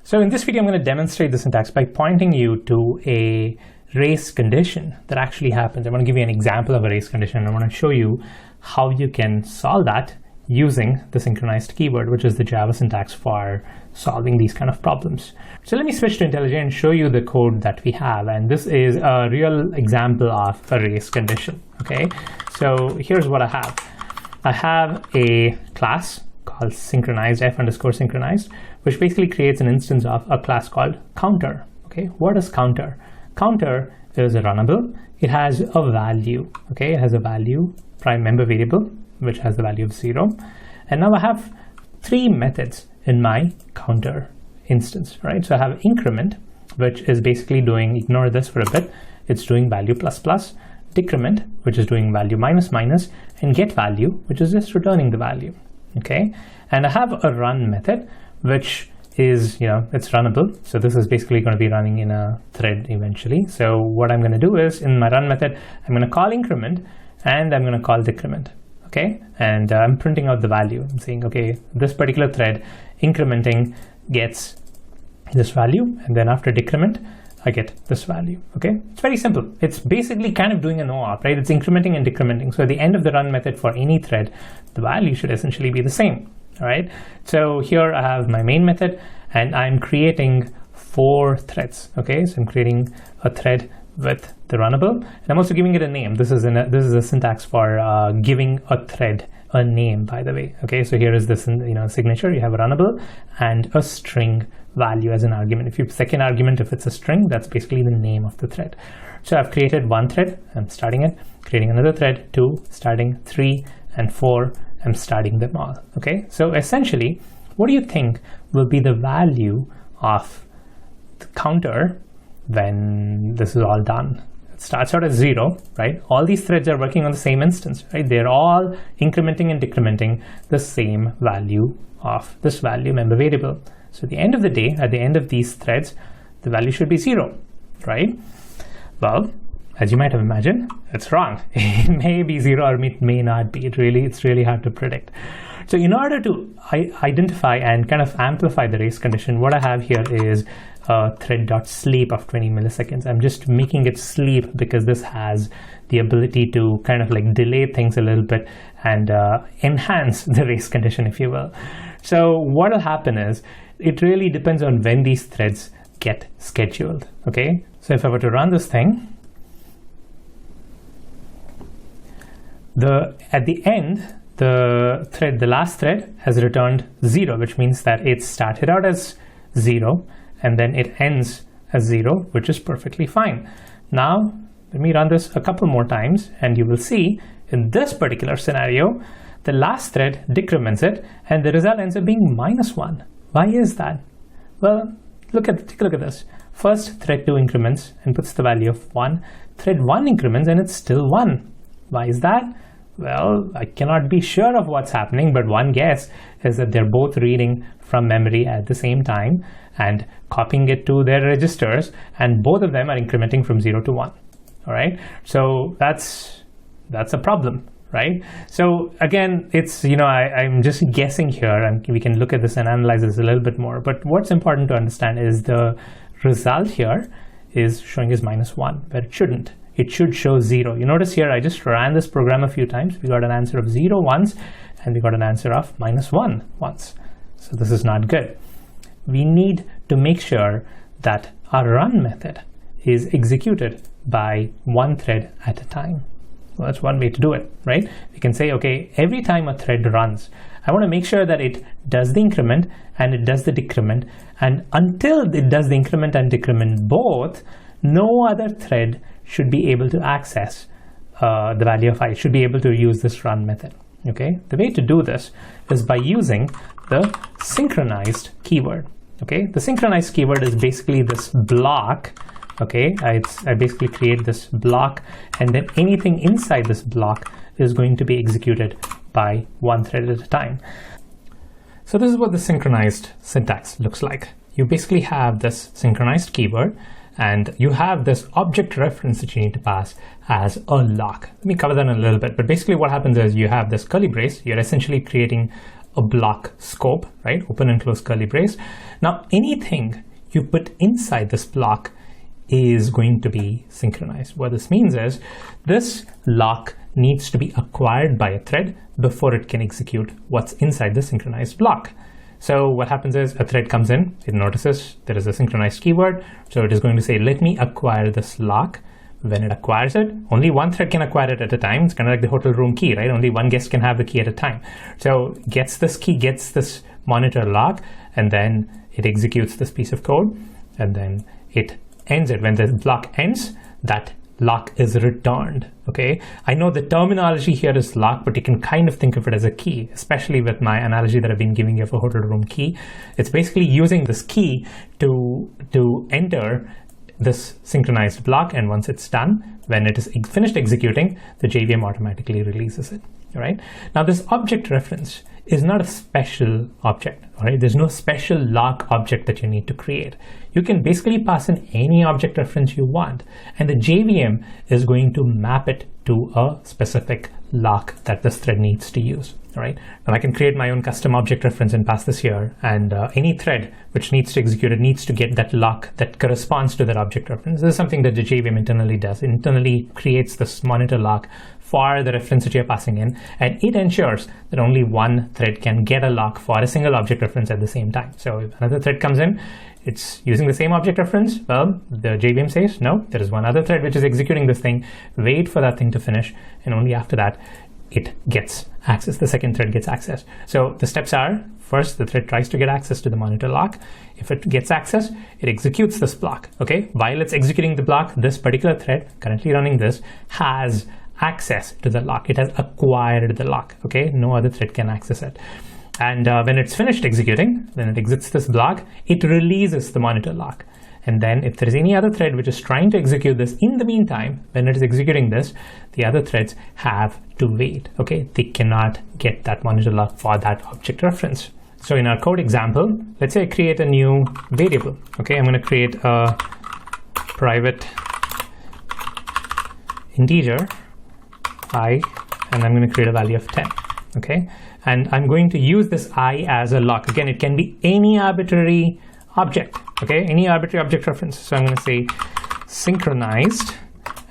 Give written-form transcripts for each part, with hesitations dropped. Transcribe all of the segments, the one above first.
So in this video, I'm going to demonstrate the syntax by pointing you to a race condition that actually happens. I want to give you an example of a race condition. I want to show you how you can solve that using the synchronized keyword, which is the Java syntax for solving these kind of problems. So let me switch to IntelliJ and show you the code that we have. And this is a real example of a race condition. Okay, so here's what I have. I have a class called synchronized f_synchronized, which basically creates an instance of a class called counter. Okay, what is counter? Counter is a runnable. It has a value. Okay, it has a value prime member variable, which has the value of 0. And now I have three methods in my counter instance, right? So I have increment, which is basically doing, ignore this for a bit, it's doing value plus plus, decrement, which is doing value minus minus, and get value, which is just returning the value. Okay, and I have a run method, which is, it's runnable. So this is basically going to be running in a thread eventually. So what I'm going to do is in my run method, I'm going to call increment and I'm going to call decrement. Okay, and I'm printing out the value. I'm saying, okay, this particular thread incrementing gets this value, and then after decrement, I get this value. Okay, it's very simple. It's basically kind of doing an OR, right? It's incrementing and decrementing. So at the end of the run method for any thread, the value should essentially be the same. All right. So here I have my main method, and I'm creating 4 threads. Okay, so I'm creating a thread with the runnable, and I'm also giving it a name. This is a syntax for giving a thread a name, by the way. Okay, so here is this signature. You have a runnable and a string value as an argument. If you second argument, if it's a string, that's basically the name of the thread. So I've created one thread, I'm starting it, creating another thread, 2, starting 3 and 4, I'm starting them all. Okay, so essentially, what do you think will be the value of the counter when this is all done? It starts out as 0, right? All these threads are working on the same instance, right? They're all incrementing and decrementing the same value of this value member variable. So at the end of the day, at the end of these threads, the value should be 0, right? Well, as you might have imagined, it's wrong. It may be 0 or it may not be. It's really hard to predict. So in order to identify and kind of amplify the race condition, what I have here is thread.sleep of 20 milliseconds. I'm just making it sleep because this has the ability to kind of like delay things a little bit and enhance the race condition, if you will. So what will happen is it really depends on when these threads get scheduled. Okay, so if I were to run this thing, at the end, the last thread has returned 0, which means that it started out as 0 and then it ends as 0, which is perfectly fine. Now, let me run this a couple more times and you will see in this particular scenario, the last thread decrements it and the result ends up being -1. Why is that? Well, take a look at this. First, thread 2 increments and puts the value of 1. Thread 1 increments and it's still 1. Why is that? Well, I cannot be sure of what's happening, but one guess is that they're both reading from memory at the same time and copying it to their registers, and both of them are incrementing from 0 to 1. All right, so that's a problem, right? So again, it's, I'm just guessing here, and we can look at this and analyze this a little bit more. But what's important to understand is the result here is showing as -1, but it shouldn't. It should show 0. You notice here, I just ran this program a few times. We got an answer of 0 once, and we got an answer of -1 once. So this is not good. We need to make sure that our run method is executed by one thread at a time. Well, that's one way to do it, right? We can say, okay, every time a thread runs, I want to make sure that it does the increment and it does the decrement. And until it does the increment and decrement both, no other thread should be able to access the value of I, should be able to use this run method. Okay, the way to do this is by using the synchronized keyword. Okay, the synchronized keyword is basically this block. Okay, I basically create this block, and then anything inside this block is going to be executed by one thread at a time. So this is what the synchronized syntax looks like. You basically have this synchronized keyword, and you have this object reference that you need to pass as a lock. Let me cover that in a little bit, but basically what happens is you have this curly brace. You're essentially creating a block scope, right? Open and close curly brace. Now, anything you put inside this block is going to be synchronized. What this means is this lock needs to be acquired by a thread before it can execute what's inside the synchronized block. So what happens is a thread comes in, it notices there is a synchronized keyword. So it is going to say, let me acquire this lock. When it acquires it, only one thread can acquire it at a time. It's kind of like the hotel room key, right? Only one guest can have the key at a time. So gets this key, gets this monitor lock, and then it executes this piece of code, and then it ends it. When the block ends, that lock is returned. Okay, I know the terminology here is lock, but you can kind of think of it as a key, especially with my analogy that I've been giving you for hotel room key. It's basically using this key to enter this synchronized block, and once it's done, when it is finished executing, the JVM automatically releases it. All right. Now this object reference is not a special object. All right. There's no special lock object that you need to create. You can basically pass in any object reference you want, and the JVM is going to map it to a specific lock that this thread needs to use. All right. And I can create my own custom object reference and pass this here, and any thread which needs to execute it needs to get that lock that corresponds to that object reference. This is something that the JVM internally does. It internally creates this monitor lock for the reference that you're passing in, and it ensures that only one thread can get a lock for a single object reference at the same time. So if another thread comes in, it's using the same object reference, well, the JVM says, no, there is one other thread which is executing this thing, wait for that thing to finish, and only after that, it gets access. The second thread gets access. So the steps are, first, the thread tries to get access to the monitor lock. If it gets access, it executes this block. Okay, while it's executing the block, this particular thread currently running this has access to the lock. It has acquired the lock. Okay, no other thread can access it. And when it's finished executing, when it exits this block, it releases the monitor lock. And then if there is any other thread which is trying to execute this in the meantime, when it is executing this, the other threads have to wait. Okay, they cannot get that monitor lock for that object reference. So in our code example, let's say I create a new variable. Okay, I'm going to create a private integer I, and I'm going to create a value of 10. Okay, and I'm going to use this I as a lock. Again, it can be any arbitrary object. Okay, any arbitrary object reference. So I'm going to say synchronized,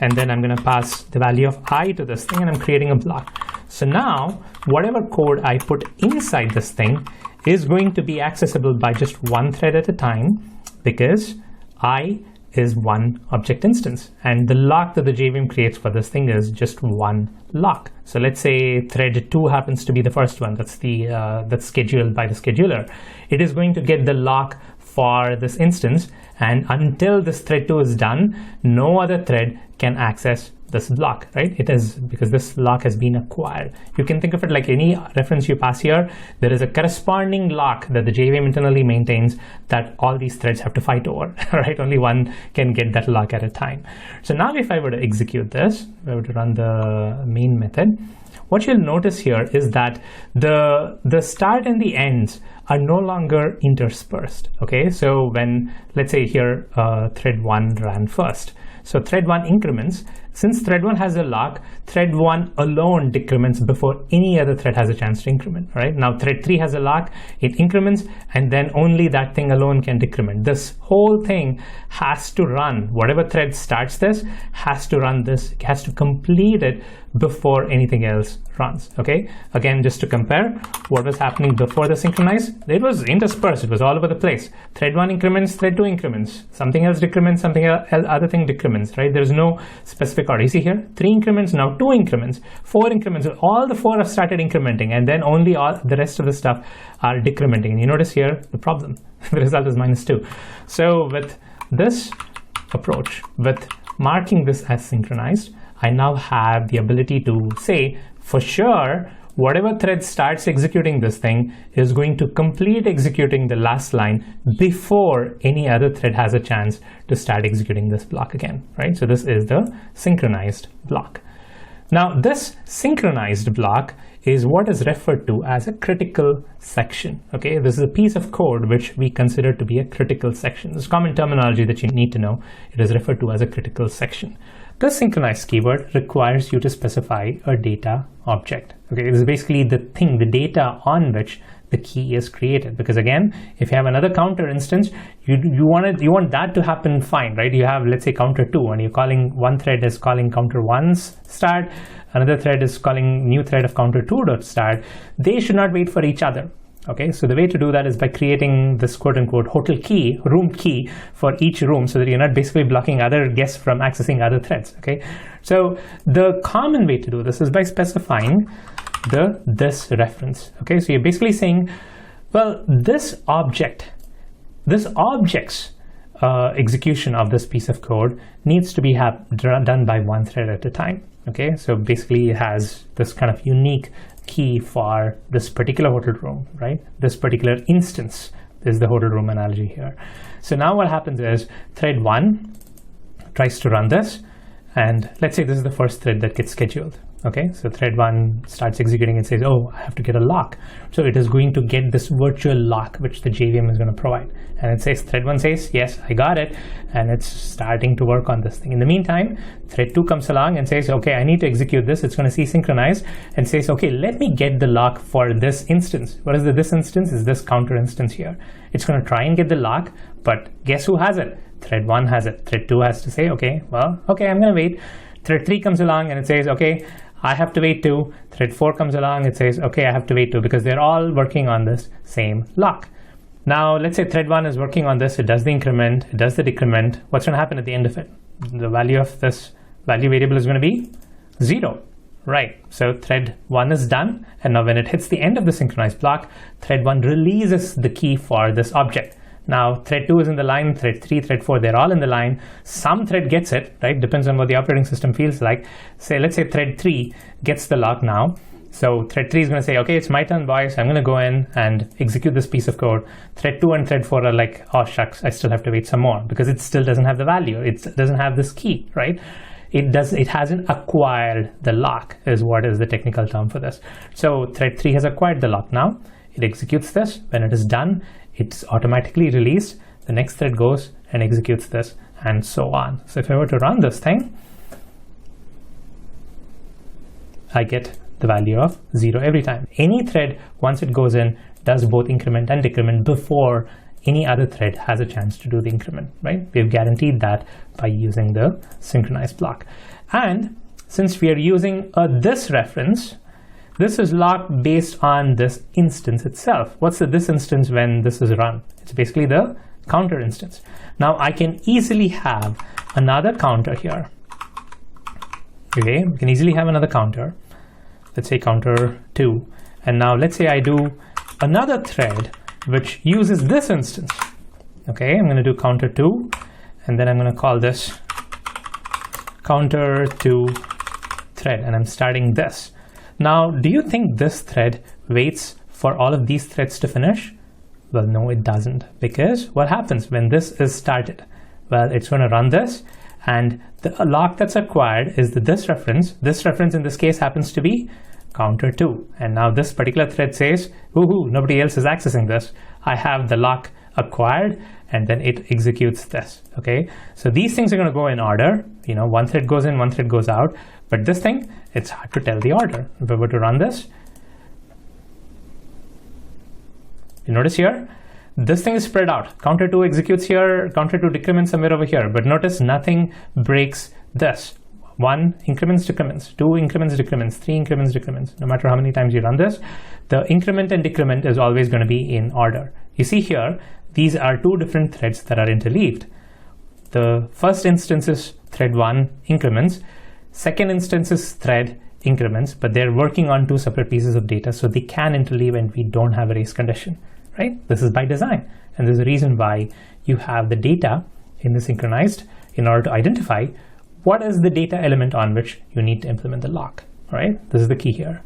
and then I'm going to pass the value of I to this thing, and I'm creating a block. So now whatever code I put inside this thing is going to be accessible by just one thread at a time, because I is one object instance, and the lock that the JVM creates for this thing is just one lock. So let's say thread 2 happens to be the first one, that's the that's scheduled by the scheduler. It is going to get the lock for this instance, and until this thread 2 is done, no other thread can access this block, right? It is because this lock has been acquired. You can think of it like any reference you pass here, there is a corresponding lock that the JVM internally maintains that all these threads have to fight over, right? Only one can get that lock at a time. So now if I were to execute this, if I were to run the main method, what you'll notice here is that the start and the ends are no longer interspersed. Okay, so when, let's say here, thread 1 ran first. So thread 1 increments. Since thread 1 has a lock, thread 1 alone decrements before any other thread has a chance to increment. Right now, thread 3 has a lock, it increments, and then only that thing alone can decrement. This whole thing has to run. Whatever thread starts this has to run this, it has to complete it before anything else runs. Okay, again, just to compare what was happening before the synchronize, it was interspersed, it was all over the place. Thread 1 increments, thread 2 increments, something else decrements, something else, other thing decrements, right? There's no specific order. You see here, 3 increments, now 2 increments, 4 increments, all the 4 have started incrementing, and then only all the rest of the stuff are decrementing. And you notice here the problem, the result is -2. So with this approach, with marking this as synchronized, I now have the ability to say for sure whatever thread starts executing this thing is going to complete executing the last line before any other thread has a chance to start executing this block again, right? So this is the synchronized block. Now this synchronized block is what is referred to as a critical section. Okay, this is a piece of code which we consider to be a critical section. This is common terminology that you need to know. It is referred to as a critical section. The synchronized keyword requires you to specify a data object. Okay, this is basically the thing, the data on which the key is created. Because again, if you have another counter instance, you want that to happen fine, right? You have, let's say, counter 2, and you're calling, one thread is calling counter 1's start, another thread is calling new thread of counter 2.start. They should not wait for each other. Okay, so the way to do that is by creating this quote-unquote hotel key, room key for each room, so that you're not basically blocking other guests from accessing other threads. Okay, so the common way to do this is by specifying this reference. Okay, so you're basically saying, well, this object's execution of this piece of code needs to be done by one thread at a time. Okay, so basically it has this kind of unique key for this particular hotel room, right? This particular instance is the hotel room analogy here. So now what happens is thread 1 tries to run this, and let's say this is the first thread that gets scheduled. Okay, so thread 1 starts executing and says, oh, I have to get a lock. So it is going to get this virtual lock, which the JVM is going to provide. And it says, thread 1 says, yes, I got it. And it's starting to work on this thing. In the meantime, thread 2 comes along and says, okay, I need to execute this. It's going to synchronize and says, okay, let me get the lock for this instance. What is this instance? Is this counter instance here. It's going to try and get the lock, but guess who has it? Thread 1 has it. Thread 2 has to say, okay, well, okay, I'm going to wait. Thread 3 comes along and it says, okay, I have to wait too. Thread 4 comes along, it says, okay, I have to wait too, because they're all working on this same lock. Now, let's say thread 1 is working on this, it does the increment, it does the decrement. What's going to happen at the end of it? The value of this value variable is going to be 0, right? So thread 1 is done, and now when it hits the end of the synchronized block, thread 1 releases the key for this object. Now, thread 2 is in the line, thread 3, thread 4, they're all in the line. Some thread gets it, right? Depends on what the operating system feels like. Let's say thread 3 gets the lock now. So thread 3 is going to say, okay, it's my turn, boys. I'm going to go in and execute this piece of code. Thread 2 and thread 4 are like, oh, shucks, I still have to wait some more, because it still doesn't have the value. It doesn't have this key, right? It hasn't acquired the lock, is what is the technical term for this. So thread 3 has acquired the lock now. It executes this. When it is done, it's automatically released. The next thread goes and executes this, and so on. So if I were to run this thing, I get the value of 0 every time. Any thread, once it goes in, does both increment and decrement before any other thread has a chance to do the increment, right? We've guaranteed that by using the synchronized block. And since we are using this reference, this is locked based on this instance itself. What's this instance when this is run? It's basically the counter instance. Now I can easily have another counter here. Okay, we can easily have another counter. Let's say counter 2. And now let's say I do another thread which uses this instance. Okay, I'm going to do counter 2, and then I'm going to call this counter 2 thread, and I'm starting this. Now, do you think this thread waits for all of these threads to finish? Well, no, it doesn't, because what happens when this is started? Well, it's going to run this, and the lock that's acquired is this reference. This reference in this case happens to be counter 2. And now this particular thread says, woohoo, nobody else is accessing this. I have the lock acquired, and then it executes this. Okay, so these things are going to go in order. You know, one thread goes in, one thread goes out. But this thing, it's hard to tell the order. If I were to run this, you notice here, this thing is spread out. Counter 2 executes here, counter 2 decrements somewhere over here. But notice nothing breaks this. 1 increments, decrements, 2 increments, decrements, 3 increments, decrements. No matter how many times you run this, the increment and decrement is always going to be in order. You see here, these are 2 different threads that are interleaved. The first instance is thread 1 increments. Second instance is thread increments, but they're working on 2 separate pieces of data, so they can interleave and we don't have a race condition, right? This is by design. And there's a reason why you have the data in the synchronized in order to identify what is the data element on which you need to implement the lock, all right? This is the key here.